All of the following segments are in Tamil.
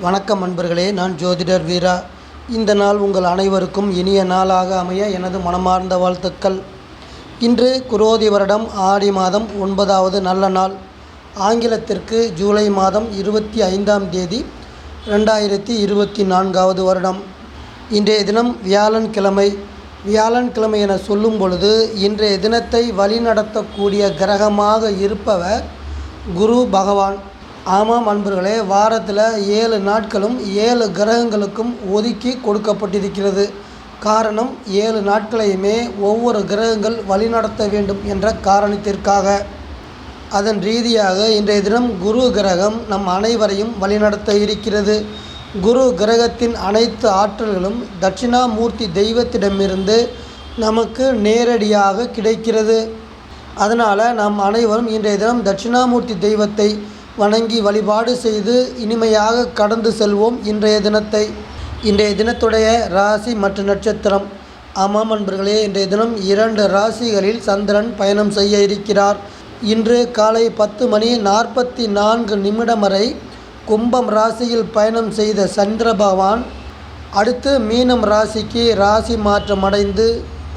வணக்கம் நண்பர்களே, நான் ஜோதிடர் வீரா. இந்த நாள் உங்கள் அனைவருக்கும் இனிய நாளாக அமைய எனது மனமார்ந்த வாழ்த்துக்கள். இன்று குரோதி வருடம் ஆடி மாதம் 9வது நல்ல நாள். ஆங்கிலத்திற்கு ஜூலை மாதம் 25ஆம் தேதி 2024வது வருடம். இன்றைய தினம் வியாழன்கிழமை. வியாழன்கிழமை என சொல்லும் பொழுது இன்றைய தினத்தை வழிநடத்தக்கூடிய கிரகமாக இருப்பவர் குரு பகவான். ஆமாம் அன்பர்களே, வாரத்தில் 7 நாட்களும் 7 கிரகங்களுக்கும் ஒதுக்கி கொடுக்கப்பட்டிருக்கிறது. காரணம், 7 நாட்களையுமே ஒவ்வொரு கிரகங்கள் வழிநடத்த வேண்டும் என்ற காரணத்திற்காக. அதன் ரீதியாக இன்றைய தினம் குரு கிரகம் நம் அனைவரையும் வழிநடத்த இருக்கிறது. குரு கிரகத்தின் அனைத்து ஆற்றல்களும் தட்சிணாமூர்த்தி தெய்வத்திடமிருந்து நமக்கு நேரடியாக கிடைக்கிறது. அதனால் நாம் அனைவரும் இன்றைய தினம் தட்சிணாமூர்த்தி தெய்வத்தை வணங்கி வழிபாடு செய்து இனிமையாக கடந்து செல்வோம் இன்றைய தினத்தை. இன்றைய தினத்துடைய ராசி மற்றும் நட்சத்திரம். ஆமாம் அன்பர்களே, இன்றைய தினம் 2 ராசிகளில் சந்திரன் பயணம் செய்ய இருக்கிறார். இன்று காலை 10:44 வரை கும்பம் ராசியில் பயணம் செய்த சந்திர பகவான் அடுத்து மீனம் ராசிக்கு ராசி மாற்றம் அடைந்து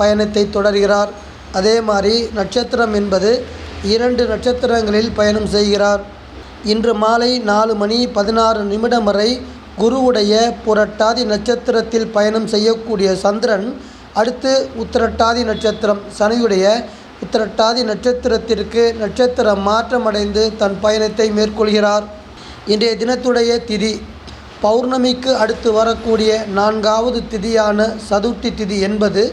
பயணத்தை தொடர்கிறார். அதே மாதிரி நட்சத்திரம் என்பது 2 நட்சத்திரங்களில் பயணம் செய்கிறார். இன்று மாலை 4:16 வரை குருவுடைய புரட்டாதி நட்சத்திரத்தில் பயணம் செய்யக்கூடிய சந்திரன் அடுத்து உத்திரட்டாதி நட்சத்திரம் சனியுடைய உத்திரட்டாதி நட்சத்திரத்திற்கு நட்சத்திர மாற்றமடைந்து தன் பயணத்தை மேற்கொள்கிறார். இன்றைய தினத்துடைய திதி பௌர்ணமிக்கு அடுத்து வரக்கூடிய 4வது திதியான சதுர்த்தி திதி என்பது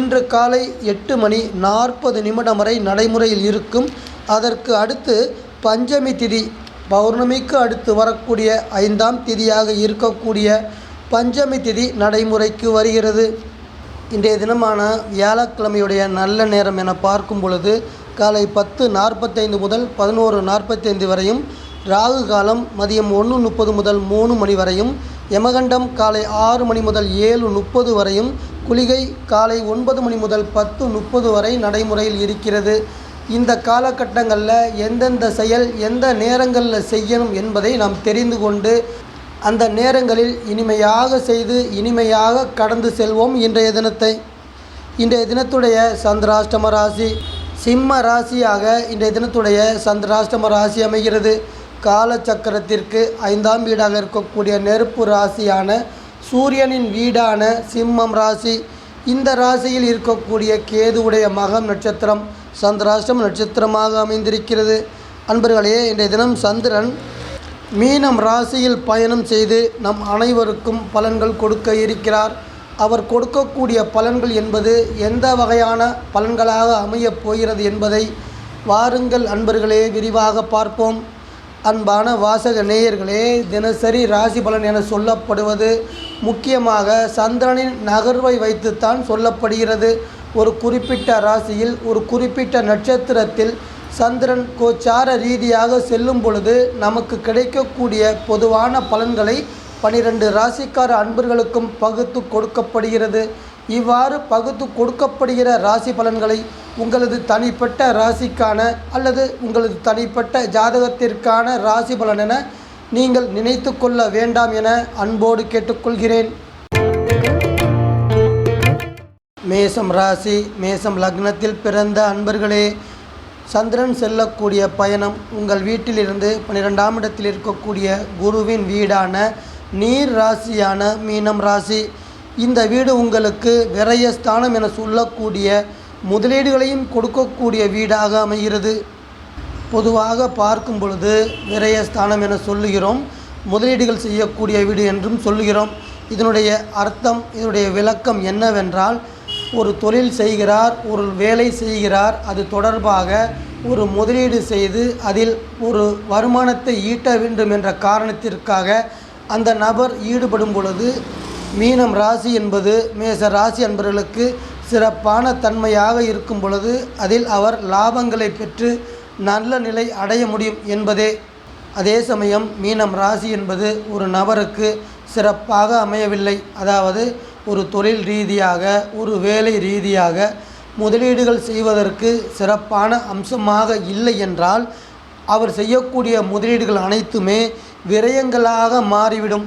இன்று காலை 8:40 வரை நடைமுறையில் இருக்கும். அதற்கு அடுத்து பஞ்சமி திதி பௌர்ணமிக்கு அடுத்து வரக்கூடிய 5ஆம் திதியாக இருக்கக்கூடிய பஞ்சமி திதி நடைமுறைக்கு வருகிறது. இன்றைய தினமான வியாழக்கிழமையுடைய நல்ல நேரம் என பார்க்கும் பொழுது காலை 10:45 முதல் 11:45 வரையும், ராகு காலம் மதியம் 1:30 முதல் 3 மணி வரையும், யமகண்டம் காலை 6 மணி முதல் 7:30 வரையும், குளிகை காலை 9 மணி முதல் 10:30 வரை நடைமுறையில் இருக்கிறது. இந்த காலகட்டங்களில் எந்தெந்த செயல் எந்த நேரங்களில் செய்யணும் என்பதை நாம் தெரிந்து கொண்டு அந்த நேரங்களில் இனிமையாக செய்து இனிமையாக கடந்து செல்வோம் இன்றைய தினத்தை. இன்றைய தினத்துடைய சந்திராஷ்டம ராசி சிம்ம ராசியாக இன்றைய தினத்துடைய சந்திராஷ்டம ராசி அமைகிறது. காலச்சக்கரத்திற்கு 5ஆம் வீடாக இருக்கக்கூடிய நெருப்பு ராசியான சூரியனின் வீடான சிம்மம் ராசி. இந்த ராசியில் இருக்கக்கூடிய கேதுவுடைய மகம் நட்சத்திரம் சந்திராஷ்டம நட்சத்திரமாக அமைந்திருக்கிறது. அன்பர்களே, இன்றைய தினம் சந்திரன் மீனம் ராசியில் பயணம் செய்து நம் அனைவருக்கும் பலன்கள் கொடுக்க இருக்கிறார். அவர் கொடுக்கக்கூடிய பலன்கள் என்பது எந்த வகையான பலன்களாக அமையப் போகிறது என்பதை வாருங்கள் அன்பர்களே விரிவாக பார்ப்போம். அன்பான வாசக நேயர்களே, தினசரி ராசி பலன் என சொல்லப்படுவது முக்கியமாக சந்திரனின் நகர்வை வைத்துத்தான் சொல்லப்படுகிறது. ஒரு குறிப்பிட்ட ராசியில் ஒரு குறிப்பிட்ட நட்சத்திரத்தில் சந்திரன் கோச்சார ரீதியாக செல்லும் பொழுது நமக்கு கிடைக்கக்கூடிய பொதுவான பலன்களை 12 ராசிக்கார அன்பர்களுக்கும் பகுத்து கொடுக்கப்படுகிறது. இவ்வாறு பகுத்து கொடுக்கப்படுகிற ராசி பலன்களை உங்களது தனிப்பட்ட ராசிக்கான அல்லது உங்களது தனிப்பட்ட ஜாதகத்திற்கான ராசி பலன் என நீங்கள் நினைத்து கொள்ள வேண்டாம் என அன்போடு கேட்டுக்கொள்கிறேன். மேசம் ராசி மேசம் லக்னத்தில் பிறந்த அன்பர்களே, சந்திரன் செல்லக்கூடிய பயணம் உங்கள் வீட்டிலிருந்து 12ஆம் இடத்தில் இருக்கக்கூடிய குருவின் வீடான நீர் ராசியான மீனம் ராசி. இந்த வீடு உங்களுக்கு விரயஸ்தானம் என சொல்லக்கூடிய முதலீடுகளையும் கொடுக்கக்கூடிய வீடாக அமைகிறது. பொதுவாக பார்க்கும் பொழுது விரயஸ்தானம் என சொல்லுகிறோம், முதலீடுகள் செய்யக்கூடிய வீடு என்றும் சொல்லுகிறோம். இதனுடைய அர்த்தம், இதனுடைய விளக்கம் என்னவென்றால், ஒரு தொழில் செய்கிறார், ஒரு வேலை செய்கிறார், அது தொடர்பாக ஒரு முதலீடு செய்து அதில் ஒரு வருமானத்தை ஈட்ட வேண்டும் என்ற காரணத்திற்காக அந்த நபர் ஈடுபடும் பொழுது மீனம் ராசி என்பது மேச ராசி அன்பர்களுக்கு சிறப்பான தன்மையாக இருக்கும் பொழுது அதில் அவர் லாபங்களை பெற்று நல்ல நிலை அடைய முடியும் என்பதே. அதே சமயம் மீனம் ராசி என்பது ஒரு நபருக்கு சிறப்பாக அமையவில்லை. அதாவது ஒரு தொழில் ரீதியாக ஒரு வேலை ரீதியாக முதலீடுகள் செய்வதற்கு சிறப்பான அம்சமாக இல்லை என்றால் அவர் செய்யக்கூடிய முதலீடுகள் அனைத்துமே விரயங்களாக மாறிவிடும்.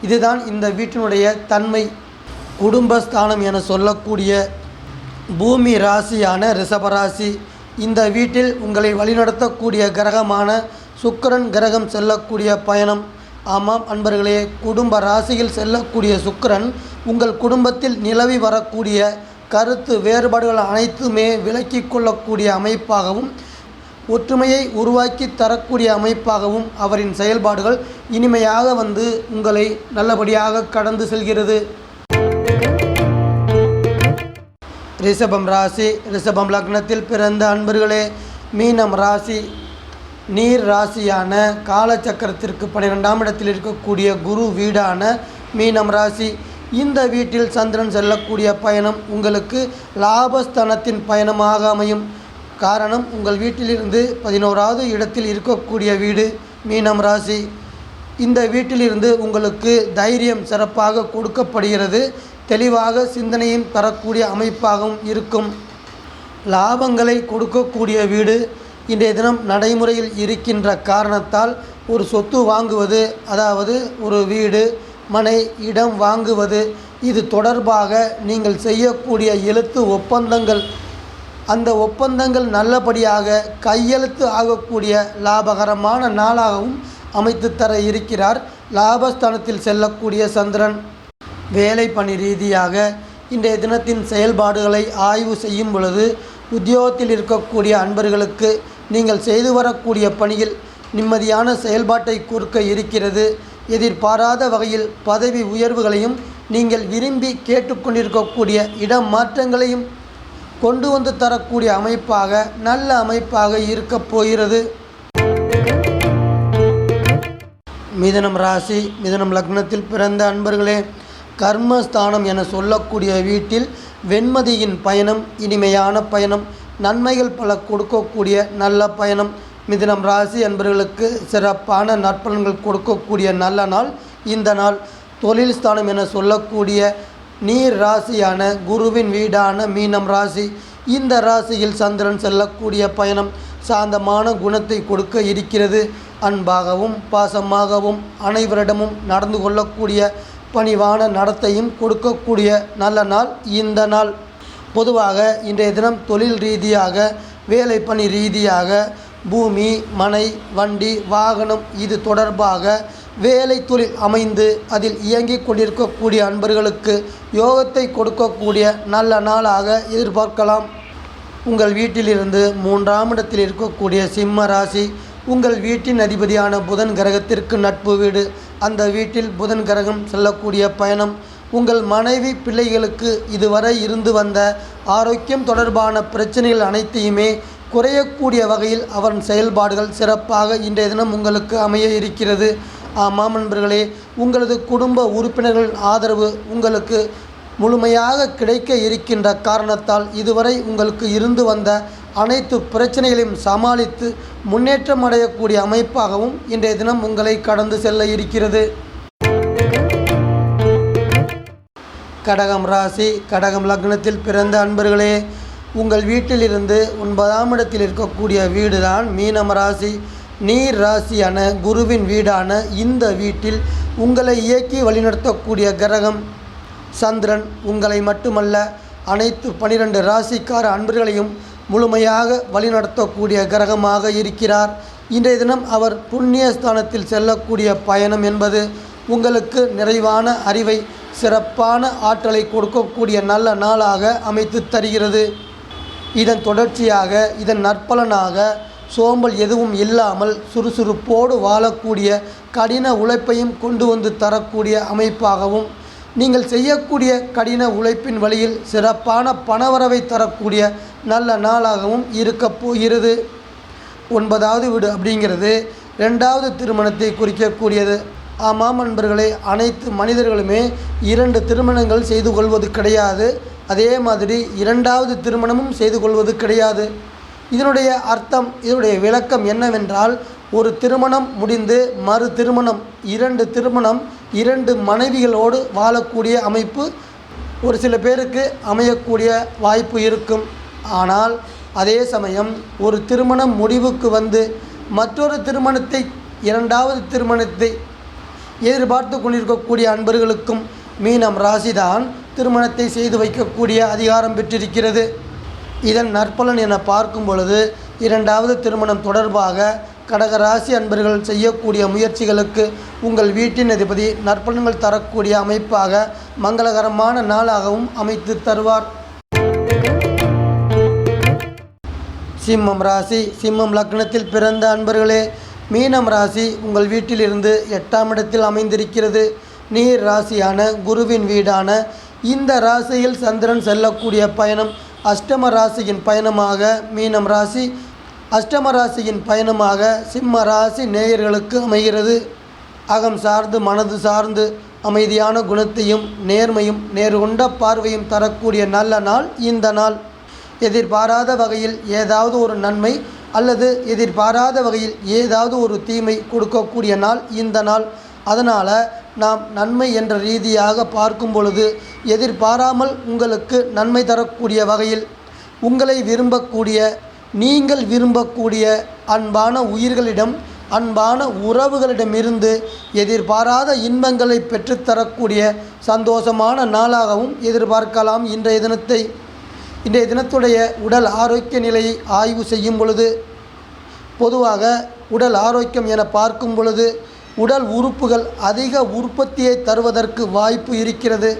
இதுதான் இந்த வீட்டினுடைய தன்மை. குடும்பஸ்தானம் என சொல்லக்கூடிய பூமி ராசியான ரிஷபராசி. இந்த வீட்டில் உங்களை வழிநடத்தக்கூடிய கிரகமான சுக்கிரன் கிரகம் செல்லக்கூடிய பயணம். ஆமாம் அன்பர்களே, குடும்ப ராசியில் செல்லக்கூடிய சுக்கிரன் உங்கள் குடும்பத்தில் நிலவி வரக்கூடிய கருத்து வேறுபாடுகள் அனைத்துமே விலக்கி கொள்ளக்கூடிய அமைப்பாகவும் ஒற்றுமையை உருவாக்கி தரக்கூடிய அமைப்பாகவும் அவரின் செயல்பாடுகள் இனிமையாக வந்து உங்களை நல்லபடியாக கடந்து செல்கிறது. ரிஷபம் ராசி, ரிஷபம் லக்னத்தில் பிறந்த அன்பர்களே, மீனம் ராசி நீர் ராசியான காலச்சக்கரத்திற்கு 12ஆம் இடத்தில் இருக்கக்கூடிய குரு வீடான மீனம் ராசி. இந்த வீட்டில் சந்திரன் செல்லக்கூடிய பயணம் உங்களுக்கு லாபஸ்தானத்தின் பயணமாக அமையும். காரணம், உங்கள் வீட்டிலிருந்து 11வது இடத்தில் இருக்கக்கூடிய வீடு மீனம் ராசி. இந்த வீட்டிலிருந்து உங்களுக்கு தைரியம் சிறப்பாக கொடுக்கப்படுகிறது. தெளிவாக சிந்தனையும் தரக்கூடிய அமைப்பாகவும் இருக்கும். லாபங்களை கொடுக்கக்கூடிய வீடு. இன்றைய தினம் நடைமுறையில் இருக்கின்ற காரணத்தால் ஒரு சொத்து வாங்குவது, அதாவது ஒரு வீடு மனை இடம் வாங்குவது, இது தொடர்பாக நீங்கள் செய்யக்கூடிய எழுத்து ஒப்பந்தங்கள், அந்த ஒப்பந்தங்கள் நல்லபடியாக கையெழுத்து ஆகக்கூடிய லாபகரமான நாளாகவும் அமைத்து தர இருக்கிறார் லாபஸ்தானத்தில் செல்லக்கூடிய சந்திரன். வேலை பணி ரீதியாக இன்றைய தினத்தின் செயல்பாடுகளை ஆய்வு செய்யும் பொழுது உத்தியோகத்தில் இருக்கக்கூடிய அன்பர்களுக்கு நீங்கள் செய்து வரக்கூடிய பணியில் நிம்மதியான செயல்பாட்டை கொடுக்க இருக்கிறது. எதிர்பாராத வகையில் பதவி உயர்வுகளையும் நீங்கள் விரும்பி கேட்டுக்கொண்டிருக்கக்கூடிய இடம் மாற்றங்களையும் கொண்டு வந்து தரக்கூடிய அமைப்பாக நல்ல அமைப்பாக இருக்கப் போகிறது. மிதுனம் ராசி, மிதுனம் லக்னத்தில் பிறந்த அன்பர்களே, கர்மஸ்தானம் என சொல்லக்கூடிய வீட்டில் வெண்மதியின் பயணம் இனிமையான பயணம், நன்மைகள் பல கொடுக்கக்கூடிய நல்ல பயணம். மிதுனம் ராசி அன்பர்களுக்கு சிறப்பான நற்பலன்கள் கொடுக்கக்கூடிய நல்ல நாள் இந்த நாள். தொழில் ஸ்தானம் என சொல்லக்கூடிய நீர் ராசியான குருவின் வீடான மீனம் ராசி. இந்த ராசியில் சந்திரன் செல்லக்கூடிய பயணம் சாந்தமான குணத்தை கொடுக்க இருக்கிறது. அன்பாகவும் பாசமாகவும் அனைவரிடமும் நடந்து கொள்ளக்கூடிய பணிவான நடத்தையும் கொடுக்கக்கூடிய நல்ல நாள் இந்த நாள். பொதுவாக இன்றைய தினம் தொழில் ரீதியாக வேலை பணி ரீதியாக பூமி மனை வண்டி வாகனம் இது தொடர்பாக வேலை தொழில் அமைந்து அதில் இயங்கிக் கொண்டிருக்கக்கூடிய அன்பர்களுக்கு யோகத்தை கொடுக்கக்கூடிய நல்ல நாளாக எதிர்பார்க்கலாம். உங்கள் வீட்டிலிருந்து 3ஆம் இடத்தில் இருக்கக்கூடிய சிம்ம ராசி. உங்கள் வீட்டின் அதிபதியான புதன் கிரகத்திற்கு நட்பு வீடு. அந்த வீட்டில் புதன் கிரகம் செல்லக்கூடிய பயணம் உங்கள் மனைவி பிள்ளைகளுக்கு இதுவரை இருந்து வந்த ஆரோக்கியம் தொடர்பான பிரச்சனைகள் அனைத்தையுமே குறையக்கூடிய வகையில் அவன் செயல்பாடுகள் சிறப்பாக இன்றைய தினம் உங்களுக்கு அமைய இருக்கிறது. ஆமாம் நண்பர்களே, உங்களது குடும்ப உறுப்பினர்களின் ஆதரவு உங்களுக்கு முழுமையாக கிடைக்க இருக்கின்ற காரணத்தால் இதுவரை உங்களுக்கு இருந்து வந்த அனைத்து பிரச்சனைகளையும் சமாளித்து முன்னேற்றம் அடையக்கூடிய அமைப்பாகவும் இன்றைய தினம் உங்களை கடந்து செல்ல இருக்கிறது. கடகம் ராசி, கடகம் லக்னத்தில் பிறந்த அன்பர்களே, உங்கள் வீட்டிலிருந்து 9ஆம் இடத்தில் இருக்கக்கூடிய வீடு தான் மீனம் ராசி. நீர் ராசியான குருவின் வீடான இந்த வீட்டில் உங்களை இயக்கி வழிநடத்தக்கூடிய கிரகம் சந்திரன். உங்களை மட்டுமல்ல அனைத்து 12 ராசிக்கார அன்பர்களையும் முழுமையாக வழிநடத்தக்கூடிய கிரகமாக இருக்கிறார். இன்றைய தினம் அவர் புண்ணிய ஸ்தானத்தில் செல்லக்கூடிய பயணம் என்பது உங்களுக்கு நிறைவான அறிவை சிறப்பான ஆற்றலை கொடுக்கக்கூடிய நல்ல நாளாக அமைத்து தருகிறது. இதன் தொடர்ச்சியாக இதன் நற்பலனாக சோம்பல் எதுவும் இல்லாமல் சுறுசுறுப்போடு வாழக்கூடிய கடின உழைப்பையும் கொண்டு வந்து தரக்கூடிய அமைப்பாகவும் நீங்கள் செய்யக்கூடிய கடின உழைப்பின் வழியில் சிறப்பான பணவரவை தரக்கூடிய நல்ல நாளாகவும் இருக்கப் போகிறது. 9வது வீடு அப்படிங்கிறது 2வது திருமணத்தை குறிக்கக்கூடியது. ஆமாம் நண்பர்களே, அனைத்து மனிதர்களுமே 2 திருமணங்கள் செய்து கொள்வது கிடையாது. அதே மாதிரி 2வது திருமணமும் செய்து கொள்வது கிடையாது. இதனுடைய அர்த்தம், இதனுடைய விளக்கம் என்னவென்றால், ஒரு திருமணம் முடிந்து மறு திருமணம் 2 திருமணம் 2 மனைவிகளோடு வாழக்கூடிய அமைப்பு ஒரு சில பேருக்கு அமையக்கூடிய வாய்ப்பு இருக்கும். ஆனால் அதே சமயம் ஒரு திருமணம் முடிவுக்கு வந்து மற்றொரு திருமணத்தை இரண்டாவது திருமணத்தை எதிர்பார்த்து கொண்டிருக்கக்கூடிய அன்பர்களுக்கும் மீனம் ராசிதான் திருமணத்தை செய்து வைக்கக்கூடிய அதிகாரம் பெற்றிருக்கிறது. இதன் நற்பலன் என பார்க்கும் பொழுது இரண்டாவது திருமணம் தொடர்பாக கடகராசி அன்பர்கள் செய்யக்கூடிய முயற்சிகளுக்கு உங்கள் வீட்டின் அதிபதி நற்பலன்கள் தரக்கூடிய அமைப்பாக மங்களகரமான நாளாகவும் அமைத்து தருவார். சிம்மம் ராசி, சிம்மம் லக்னத்தில் பிறந்த அன்பர்களே, மீனம் ராசி உங்கள் வீட்டிலிருந்து 8ஆம் இடத்தில் அமைந்திருக்கிறது. நீர் ராசியான குருவின் வீடான இந்த ராசியில் சந்திரன் செல்லக்கூடிய பயணம் அஷ்டம ராசியின் பயணமாக மீனம் ராசி, அஷ்டம ராசியின் பயணமாக சிம்ம ராசி நேயர்களுக்கு அமைகிறது. அகம் சார்ந்து மனது சார்ந்து அமைதியான குணத்தையும் நேர்மையும் நேர்கொண்ட பார்வையும் தரக்கூடிய நல்ல நாள் இந்த நாள். எதிர்பாராத வகையில் ஏதாவது ஒரு நன்மை அல்லது எதிர்பாராத வகையில் ஏதாவது ஒரு தீமை கொடுக்கக்கூடிய நாள் இந்த நாள். அதனால் நாம் நன்மை என்ற ரீதியாக பார்க்கும் பொழுது எதிர்பாராமல் உங்களுக்கு நன்மை தரக்கூடிய வகையில் உங்களை விரும்பக்கூடிய, நீங்கள் விரும்பக்கூடிய அன்பான உயிர்களிடம், அன்பான உறவுகளிடமிருந்து எதிர்பாராத இன்பங்களை பெற்றுத்தரக்கூடிய சந்தோஷமான நாளாகவும் எதிர்பார்க்கலாம். இன்றைய தினத்துடைய உடல் ஆரோக்கிய நிலையை ஆய்வு செய்யும் பொழுது பொதுவாக உடல் ஆரோக்கியம் என பார்க்கும் பொழுது உடல் உறுப்புகள் அதிக உற்பத்தியை தருவதற்கு வாய்ப்பு இருக்கிறது.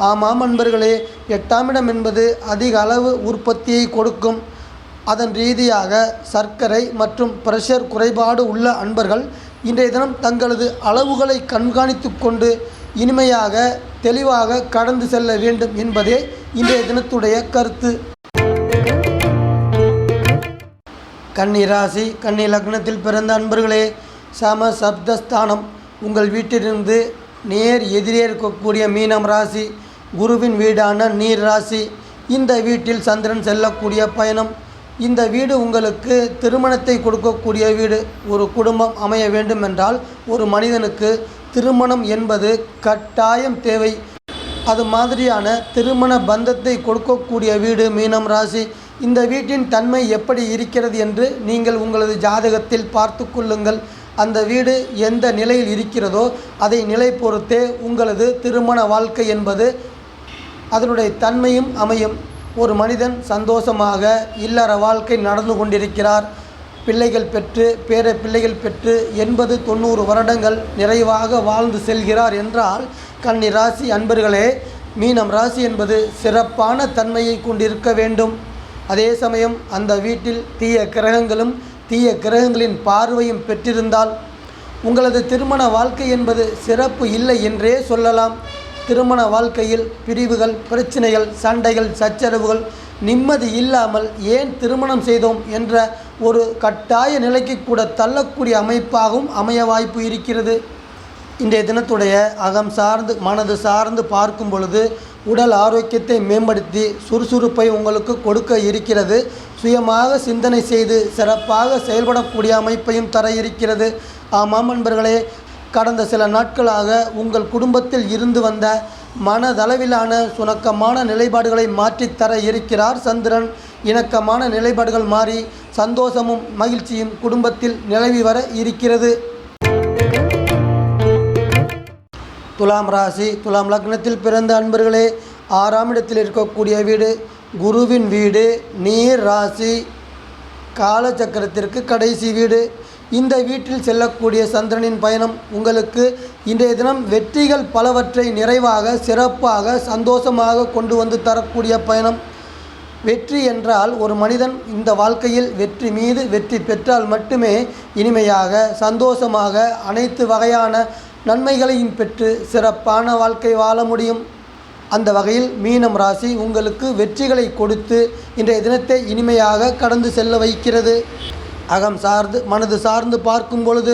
ஆமாம் அன்பர்களே, 8ஆம் இடம் என்பது அதிக அளவு உற்பத்தியை கொடுக்கும். அதன் ரீதியாக சர்க்கரை மற்றும் பிரஷர் குறைபாடு உள்ள அன்பர்கள் இன்றைய தினம் தங்களது அளவுகளை கண்காணித்து கொண்டு இனிமையாக தெளிவாக கடந்து செல்ல வேண்டும் என்பதே இன்றைய தினத்துடைய கருத்து. கன்னி ராசி, கன்னி லக்னத்தில் பிறந்த அன்பர்களே, சம சப்தஸ்தானம் உங்கள் வீட்டிலிருந்து நேர் எதிரே இருக்கக்கூடிய மீனம் ராசி குருவின் வீடான நீர் ராசி. இந்த வீட்டில் சந்திரன் செல்லக்கூடிய பயணம். இந்த வீடு உங்களுக்கு திருமணத்தை கொடுக்கக்கூடிய வீடு. ஒரு குடும்பம் அமைய வேண்டும் என்றால் ஒரு மனிதனுக்கு திருமணம் என்பது கட்டாயம் தேவை. அது மாதிரியான திருமண பந்தத்தை கொடுக்கக்கூடிய வீடு மீனம் ராசி. இந்த வீட்டின் தன்மை எப்படி இருக்கிறது என்று நீங்கள் உங்களது ஜாதகத்தில் பார்த்து கொள்ளுங்கள். அந்த வீடு எந்த நிலையில் இருக்கிறதோ அதை நிலை பொறுத்தே உங்களது திருமண வாழ்க்கை என்பது அதனுடைய தன்மையும் அமையும். ஒரு மனிதன் சந்தோஷமாக இல்லற வாழ்க்கை நடந்து கொண்டிருக்கிறார், பிள்ளைகள் பெற்று பேர பிள்ளைகள் பெற்று 80-90 வருடங்கள் நிறைவாக வாழ்ந்து செல்கிறார் என்றால் கன்னி ராசி அன்பர்களே, மீனம் ராசி என்பது சிறப்பான தன்மையை கொண்டிருக்க வேண்டும். அதே சமயம் அந்த வீட்டில் தீய கிரகங்களும் தீய கிரகங்களின் பார்வையும் பெற்றிருந்தால் உங்களது திருமண வாழ்க்கை என்பது சிறப்பு இல்லை என்றே சொல்லலாம். திருமண வாழ்க்கையில் பிரிவுகள், பிரச்சனைகள், சண்டைகள், சச்சரவுகள், நிம்மதி இல்லாமல் ஏன் திருமணம் செய்தோம் என்ற ஒரு கட்டாய நிலைக்கு கூட தள்ளக்கூடிய அமைப்பாகவும் அமைய வாய்ப்பு இருக்கிறது. இன்றைய தினத்துடைய அகம் சார்ந்து மனது சார்ந்து பார்க்கும் பொழுது உடல் ஆரோக்கியத்தை மேம்படுத்தி சுறுசுறுப்பை உங்களுக்கு கொடுக்க இருக்கிறது. சுயமாக சிந்தனை செய்து சிறப்பாக செயல்படக்கூடிய அமைப்பையும் தர இருக்கிறது. ஆமாம் நண்பர்களே, கடந்த சில நாட்களாக உங்கள் குடும்பத்தில் இருந்து வந்த மனதளவிலான சுணக்கமான நிலைப்பாடுகளை மாற்றித்தர இருக்கிறார் சந்திரன். இணக்கமான நிலைப்பாடுகள் மாறி சந்தோஷமும் மகிழ்ச்சியும் குடும்பத்தில் நிலவி வர இருக்கிறது. துலாம் ராசி, துலாம் லக்னத்தில் பிறந்த அன்பர்களே, 6ஆம் இடத்தில் இருக்கக்கூடிய வீடு குருவின் வீடு, நீர் ராசி, காலச்சக்கரத்திற்கு கடைசி வீடு. இந்த வீட்டில் செல்லக்கூடிய சந்திரனின் பயணம் உங்களுக்கு இன்றைய தினம் வெற்றிகள் பலவற்றை நிறைவாக சிறப்பாக சந்தோஷமாக கொண்டு வந்து தரக்கூடிய பயணம். வெற்றி என்றால் ஒரு மனிதன் இந்த வாழ்க்கையில் வெற்றி மீது வெற்றி பெற்றால் மட்டுமே இனிமையாக சந்தோஷமாக அனைத்து வகையான நன்மைகளையும் பெற்று சிறப்பான வாழ்க்கை வாழ முடியும். அந்த வகையில் மீனம் ராசி உங்களுக்கு வெற்றிகளை கொடுத்து இன்றைய தினத்தை இனிமையாக கடந்து செல்ல வைக்கிறது. அகம் சார்ந்து மனது சார்ந்து பார்க்கும் பொழுது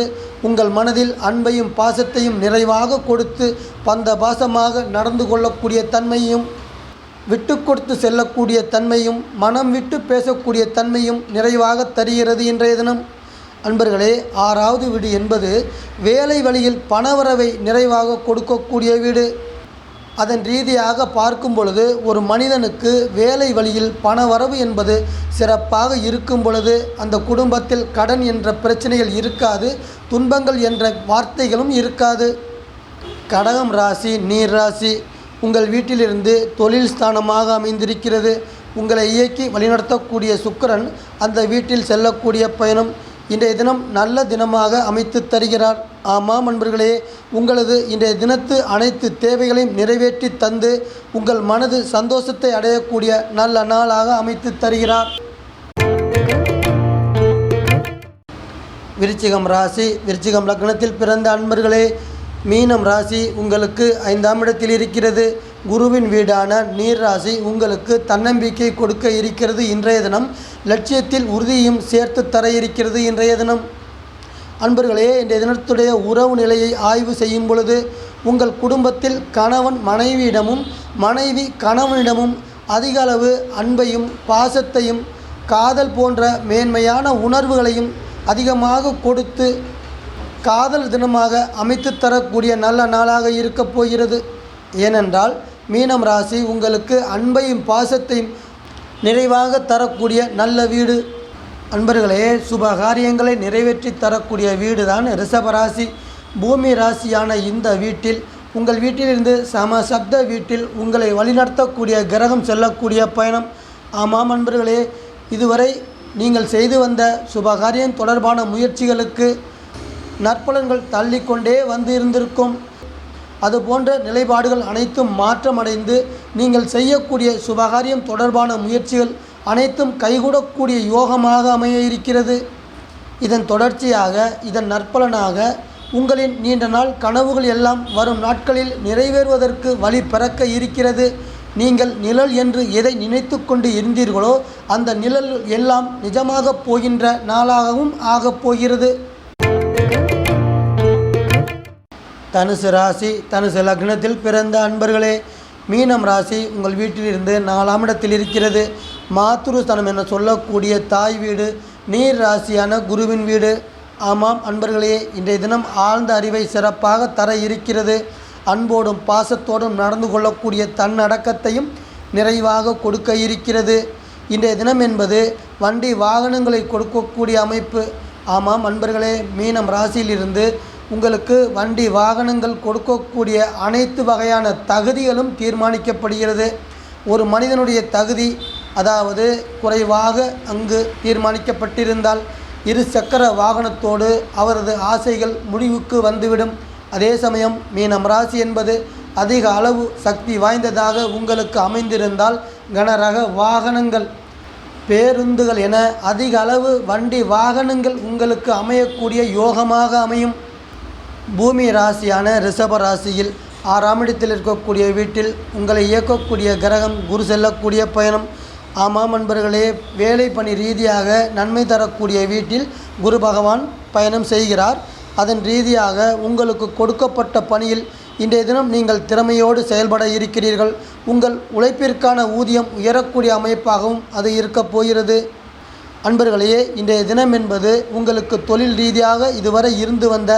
உங்கள் மனதில் அன்பையும் பாசத்தையும் நிறைவாக கொடுத்து பந்த பாசமாக நடந்து கொள்ளக்கூடிய தன்மையும், விட்டு கொடுத்து செல்லக்கூடிய தன்மையும், மனம் விட்டு பேசக்கூடிய தன்மையும் நிறைவாக தருகிறது இன்றைய தினம். அன்பர்களே, 6வது வீடு என்பது வேலை வழியில் பணவரவை நிறைவாக கொடுக்கக்கூடிய வீடு. அதன் ரீதியாக பார்க்கும் பொழுது ஒரு மனிதனுக்கு வேலை வழியில் பணவரவு என்பது சிறப்பாக இருக்கும் பொழுது அந்த குடும்பத்தில் கடன் என்ற பிரச்சனைகள் இருக்காது, துன்பங்கள் என்ற வார்த்தைகளும் இருக்காது. கடகம் ராசி நீர் ராசி, உங்கள் வீட்டிலிருந்து தொழில் ஸ்தானமாக அமைந்திருக்கிறது. உங்களை இயக்கி வழிநடத்தக்கூடிய சுக்கிரன் அந்த வீட்டில் செல்லக்கூடிய பயணம் இன்றைய தினம் நல்ல தினமாக அமைத்து தருகிறார். ஆமாம் நண்பர்களே, உங்களது இன்றைய தினத்து அனைத்து தேவைகளையும் நிறைவேற்றி தந்து உங்கள் மனது சந்தோஷத்தை அடையக்கூடிய நல்ல நாளாக அமைத்து தருகிறார். விருச்சிகம் ராசி, விருச்சிகம் லக்னத்தில் பிறந்த அன்பர்களே, மீனம் ராசி உங்களுக்கு 5ஆம் இடத்தில் இருக்கிறது. குருவின் வீடான நீர் ராசி உங்களுக்கு தன்னம்பிக்கை கொடுக்க இருக்கிறது. இன்றைய தினம் லட்சியத்தில் உறுதியும் சேர்த்து தர இருக்கிறது. இன்றைய தினம் அன்பர்களே, இன்றைய தினத்துடைய உறவு நிலையை ஆய்வு செய்யும் பொழுது உங்கள் குடும்பத்தில் கணவன் மனைவியிடமும் மனைவி கணவனிடமும் அதிக அளவு அன்பையும் பாசத்தையும் காதல் போன்ற மேன்மையான உணர்வுகளையும் அதிகமாக கொடுத்து காதல் தினமாக அமைத்து தரக்கூடிய நல்ல நாளாக இருக்கப் போகிறது. ஏனென்றால் மீனம் ராசி உங்களுக்கு அன்பையும் பாசத்தையும் நிறைவாக தரக்கூடிய நல்ல வீடு. அன்பர்களே, சுப காரியங்களை நிறைவேற்றி தரக்கூடிய வீடு தான் ரிஷபராசி. பூமி ராசியான இந்த வீட்டில் உங்கள் வீட்டிலிருந்து சப்த வீட்டில் உங்களை வழிநடத்தக்கூடிய கிரகம் செல்லக்கூடிய பயணம். ஆமாம் அன்பர்களே, இதுவரை நீங்கள் செய்து வந்த சுபகாரியம் தொடர்பான முயற்சிகளுக்கு நற்பலன்கள் தள்ளிக்கொண்டே வந்து இருந்திருக்கும். அதுபோன்ற நிலைப்பாடுகள் அனைத்தும் மாற்றமடைந்து நீங்கள் செய்யக்கூடிய சுபகாரியம் தொடர்பான முயற்சிகள் அனைத்தும் கைகூடக்கூடிய யோகமாக அமைய இருக்கிறது. இதன் தொடர்ச்சியாக, இதன் நற்பலனாக உங்களின் நீண்ட நாள் கனவுகள் எல்லாம் வரும் நாட்களில் நிறைவேறுவதற்கு வழி பிறக்க இருக்கிறது. நீங்கள் நிழல் என்று எதை நினைத்து கொண்டு இருந்தீர்களோ அந்த நிழல் எல்லாம் நிஜமாக போகின்ற நாளாகவும் ஆகப் போகிறது. தனுசு ராசி, தனுசு லக்னத்தில் பிறந்த அன்பர்களே, மீனம் ராசி உங்கள் வீட்டிலிருந்து 4ஆம் இடத்தில் இருக்கிறது. மாத்ருஸ்தானம் என சொல்லக்கூடிய தாய் வீடு நீர் ராசியான குருவின் வீடு. ஆமாம் அன்பர்களே, இன்றைய தினம் ஆழ்ந்த அறிவை சிறப்பாக தர இருக்கிறது. அன்போடும் பாசத்தோடும் நடந்து கொள்ளக்கூடிய தன்னடக்கத்தையும் நிறைவாக கொடுக்க இருக்கிறது. இன்றைய தினம் என்பது வண்டி வாகனங்களை கொடுக்கக்கூடிய அமைப்பு. ஆமாம் அன்பர்களே, மீனம் ராசியிலிருந்து உங்களுக்கு வண்டி வாகனங்கள் கொடுக்கக்கூடிய அனைத்து வகையான தகுதிகளும் தீர்மானிக்கப்படுகிறது. ஒரு மனிதனுடைய தகுதி அதாவது குறைவாக அங்கு தீர்மானிக்கப்பட்டிருந்தால் 2 சக்கர வாகனத்தோடு அவரது ஆசைகள் முடிவுக்கு வந்துவிடும். அதே சமயம் மீனம் ராசி என்பது அதிக அளவு சக்தி வாய்ந்ததாக உங்களுக்கு அமைந்திருந்தால் கனரக வாகனங்கள், பேருந்துகள் என அதிக அளவு வண்டி வாகனங்கள் உங்களுக்கு அமையக்கூடிய யோகமாக அமையும். பூமி ராசியான ரிஷப ராசியில் 6ஆம் இடத்தில் இருக்கக்கூடிய வீட்டில் உங்களை இயக்கக்கூடிய கிரகம் குரு செல்லக்கூடிய பயணம். ஆமாம் அன்பர்களே, வேலை பணி ரீதியாக நன்மை தரக்கூடிய வீட்டில் குரு பகவான் பயணம் செய்கிறார். அதன் ரீதியாக உங்களுக்கு கொடுக்கப்பட்ட பணியில் இன்றைய தினம் நீங்கள் திறமையோடு செயல்பட இருக்கிறீர்கள். உங்கள் உழைப்பிற்கான ஊதியம் உயரக்கூடிய அமைப்பாகவும் அது இருக்கப் போகிறது. அன்பர்களே, இன்றைய தினம் என்பது உங்களுக்கு தொழில் ரீதியாக இதுவரை இருந்து வந்த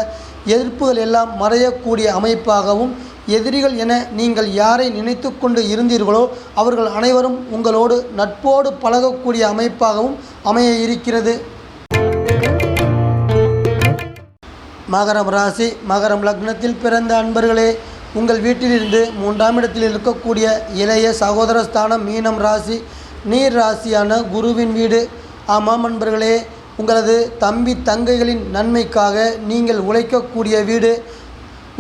எதிர்ப்புகள் எல்லாம் மறையக்கூடிய அமைப்பாகவும், எதிரிகள் என நீங்கள் யாரை நினைத்து கொண்டு இருந்தீர்களோ அவர்கள் அனைவரும் உங்களோடு நட்போடு பழகக்கூடிய அமைப்பாகவும் அமைய இருக்கிறது. மகரம் ராசி, மகரம் லக்னத்தில் பிறந்த அன்பர்களே, உங்கள் வீட்டிலிருந்து 3ஆம் இடத்தில் இருக்கக்கூடிய இளைய சகோதர ஸ்தானம் மீனம் ராசி நீர் ராசியான குருவின் வீடு. ஆமாம் அன்பர்களே, உங்களது தம்பி தங்கைகளின் நன்மைக்காக நீங்கள் உழைக்கக்கூடிய வீடு.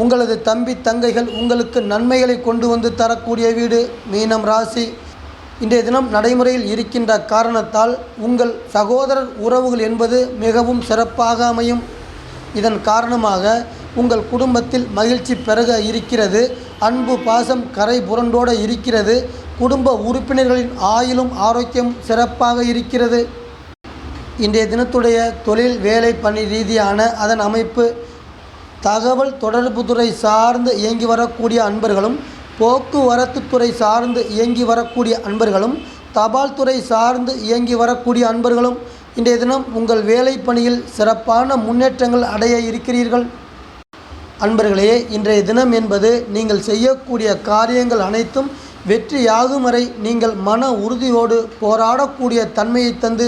உங்களது தம்பி தங்கைகள் உங்களுக்கு நன்மைகளை கொண்டு வந்து தரக்கூடிய வீடு மீனம் ராசி. இன்றைய தினம் நடைமுறையில் இருக்கின்ற காரணத்தால் உங்கள் சகோதரர் உறவுகள் என்பது மிகவும் சிறப்பாக அமையும். இதன் காரணமாக உங்கள் குடும்பத்தில் மகிழ்ச்சி பெருக இருக்கிறது. அன்பு பாசம் கரை புரண்டோடு இருக்கிறது. குடும்ப உறுப்பினர்களின் ஆயுளும் ஆரோக்கியம் சிறப்பாக இருக்கிறது. இன்றைய தினத்துடைய தொழில் வேலை பணி ரீதியான அதன் அமைப்பு தகவல் தொடர்பு துறை சார்ந்து இயங்கி வரக்கூடிய அன்பர்களும், போக்குவரத்து துறை சார்ந்து இயங்கி வரக்கூடிய அன்பர்களும், தபால் துறை சார்ந்து இயங்கி வரக்கூடிய அன்பர்களும் இன்றைய தினம் உங்கள் வேலை பணியில் சிறப்பான முன்னேற்றங்கள் அடைய இருக்கிறீர்கள். அன்பர்களே, இன்றைய தினம் என்பது நீங்கள் செய்யக்கூடிய காரியங்கள் அனைத்தும் வெற்றியாகும் வரை நீங்கள் மன உறுதியோடு போராடக்கூடிய தன்மையை தந்து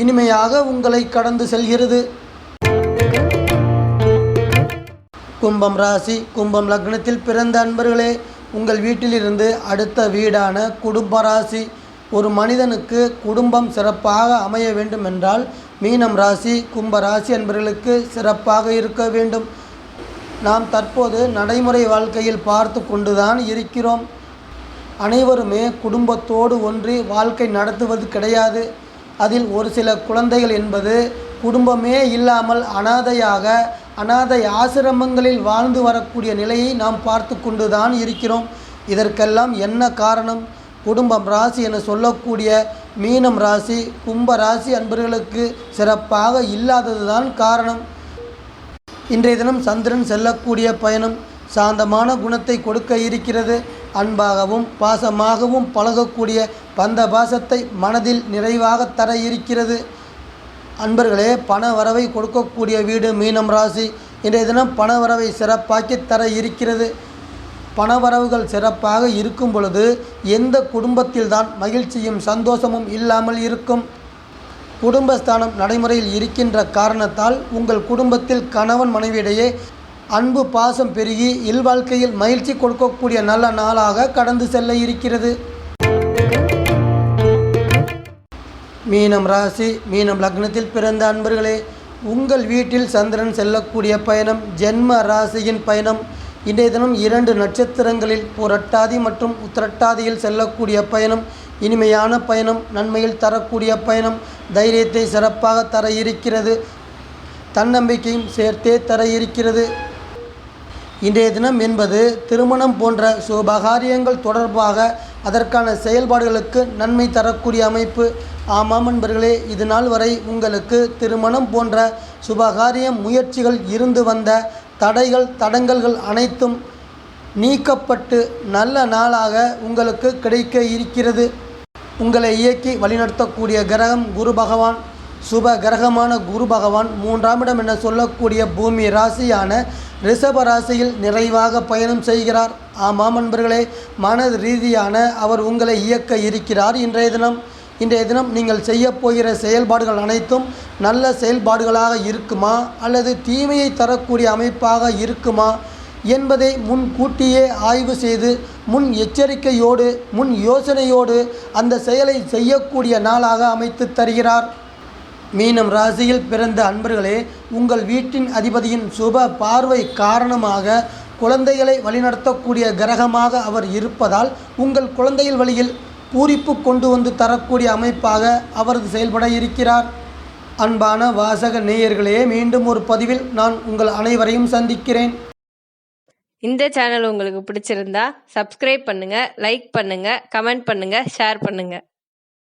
இனிமையாக உங்களை கடந்து செல்கிறது. கும்பம் ராசி, கும்பம் லக்னத்தில் பிறந்த அன்பர்களே, உங்கள் வீட்டிலிருந்து அடுத்த வீடான குடும்ப ராசி. ஒரு மனிதனுக்கு குடும்பம் சிறப்பாக அமைய வேண்டும் என்றால் மீனம் ராசி, கும்ப ராசி அன்பர்களுக்கு சிறப்பாக இருக்க வேண்டும். நாம் தற்போது நடைமுறை வாழ்க்கையில் பார்த்து கொண்டுதான் இருக்கிறோம். அனைவருமே குடும்பத்தோடு ஒன்றி வாழ்க்கை நடத்துவது கிடையாது. அதில் ஒரு சில குழந்தைகள் என்பது குடும்பமே இல்லாமல் அனாதையாக அனாதை ஆசிரமங்களில் வாழ்ந்து வரக்கூடிய நிலையை நாம் பார்த்து கொண்டுதான் இருக்கிறோம். இதற்கெல்லாம் என்ன காரணம்? குடும்பம் ராசி என சொல்லக்கூடிய மீனம் ராசி, கும்ப ராசி அன்பர்களுக்கு சிறப்பாக இல்லாததுதான் காரணம். இன்றைய தினம் சந்திரன் செல்லக்கூடிய பயணம் சாந்தமான குணத்தை கொடுக்க இருக்கிறது. அன்பாகவும் பாசமாகவும் பழகக்கூடிய பந்த பாசத்தை மனதில் நிறைவாக தர இருக்கிறது. அன்பர்களே, பண வரவை கொடுக்கக்கூடிய வீடு மீனம் ராசி. இன்றைய தினம் பண வரவை சிறப்பாக்கி தர இருக்கிறது. பணவரவுகள் சிறப்பாக இருக்கும் பொழுது எந்த குடும்பத்தில்தான் மகிழ்ச்சியும் சந்தோஷமும் இல்லாமல் இருக்கும்? குடும்பஸ்தானம் நடைமுறையில் இருக்கின்ற காரணத்தால் உங்கள் குடும்பத்தில் கணவன் மனைவியிடையே அன்பு பாசம் பெருகி இல்வாழ்க்கையில் மகிழ்ச்சி கொடுக்கக்கூடிய நல்ல நாளாக கடந்து செல்ல இருக்கிறது. மீனம் ராசி, மீனம் லக்னத்தில் பிறந்த அன்பர்களே, உங்கள் வீட்டில் சந்திரன் செல்லக்கூடிய பயணம் ஜென்ம ராசியின் பயணம். இன்றைய தினம் 2 நட்சத்திரங்களில் புரட்டாதி மற்றும் உத்திரட்டாதியில் செல்லக்கூடிய பயணம் இனிமையான பயணம், நன்மையில் தரக்கூடிய பயணம், தைரியத்தை சிறப்பாக தர இருக்கிறது. தன்னம்பிக்கையும் சேர்த்தே தர இருக்கிறது. இன்றைய தினம் என்பது திருமணம் போன்ற சுபகாரியங்கள் தொடர்பாக அதற்கான செயல்பாடுகளுக்கு நன்மை தரக்கூடிய அமைப்பு. ஆமாம் அன்பர்களே, இது நாள் வரை உங்களுக்கு திருமணம் போன்ற சுபகாரியம் முயற்சிகள் இருந்து வந்த தடைகள் தடங்கல்கள் அனைத்தும் நீக்கப்பட்டு நல்ல நாளாக உங்களுக்கு கிடைக்க இருக்கிறது. உங்களை இயக்கி வழிநடத்தக்கூடிய கிரகம் குரு பகவான். சுப கிரகமான குரு பகவான் 3ஆம் இடம் என சொல்லக்கூடிய பூமி ராசியான ரிஷப ராசியில் நிறைவாக பயணம் செய்கிறார். ஆமாம் அன்பர்களே, மன ரீதியான அவர் உங்களை இயக்க இருக்கிறார். இன்றைய தினம் நீங்கள் செய்ய போகிற செயல்பாடுகள் அனைத்தும் நல்ல செயல்பாடுகளாக இருக்குமா அல்லது தீமையை தரக்கூடிய அமைப்பாக இருக்குமா என்பதை முன்கூட்டியே ஆய்வு செய்து முன் எச்சரிக்கையோடு முன் யோசனையோடு அந்த செயலை செய்யக்கூடிய நாளாக அமைத்து தருகிறார். மீனம் ராசியில் பிறந்த அன்பர்களே, உங்கள் வீட்டின் அதிபதியின் சுப பார்வை காரணமாக குழந்தைகளை வழிநடத்தக்கூடிய கிரகமாக அவர் இருப்பதால் உங்கள் குழந்தைகள் வழியில் பூரிப்பு கொண்டு வந்து தரக்கூடிய அமைப்பாக அவர் செயல்பட இருக்கிறார். அன்பான வாசக நேயர்களே, மீண்டும் ஒரு பதிவில் நான் உங்கள் அனைவரையும் சந்திக்கிறேன். இந்த சேனல் உங்களுக்கு பிடிச்சிருந்தா சப்ஸ்கிரைப் பண்ணுங்க, லைக் பண்ணுங்க, கமெண்ட் பண்ணுங்க, ஷேர் பண்ணுங்க.